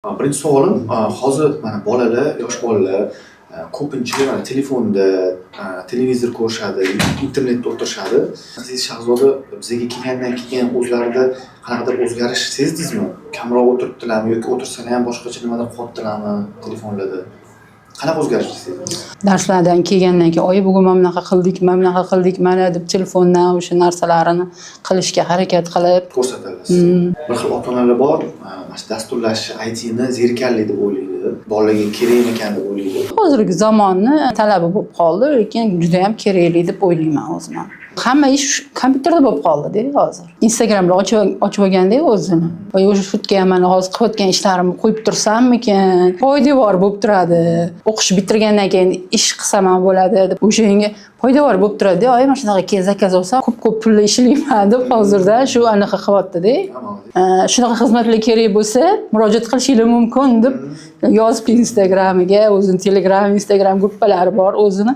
Birinchi savolim, hozir mana bolalar, yosh bolalar ko'pincha mana telefonda, televizor ko'rishadi, internetda o'tirishadi. Aziz Shahzoda bizga kelgandan keyin o'zlarida qanaqadir o'zgarish sezdingizmi? Kamroq o'tiribdilarmi yoki o'tirsalar ham boshqacha nimadir qilyaptilarmi telefonlarda? Qanaqa o'zgarish sezdingiz? Darslardan kelgandan keyin oyi bugun mana bunaqa qildik mana deb telefondan o'sha narsalarini qilishga harakat qilib Ko'rsatasiz. Bir xil ota-onalar bor, mana shu dasturlash ITni zerikarli deb o'ylaydi. Bolalarga kerak ekan deb o'ylaydi. hozirgi zamonni talabi bo'lib qoldi, lekin juda ham kerakli deb o'ylayman o'zim. Hamma ish kompyuterda bo'lib qoldi-da hozir. Instagramni ochib olganda o'zini. Va o'sha shutga ham mana hozir qilayotgan ishlarimni qo'yib tursammikan, poydevor bo'lib turadi. O'qish bitirgandan keyin ish qilsam ham bo'ladi deb o'shanga poydevor bo'lib turadi. Oy mana shunaqa zakaz olsam, ko'p pulli ishlayman deb hozirda shu anaqa qilyapti-da. Shunaqa xizmatlar kerak bo'lsa, murojaat qilishingiz mumkin deb yozib Instagramiga, o'zini Telegram, Instagram gruppalari bor o'zini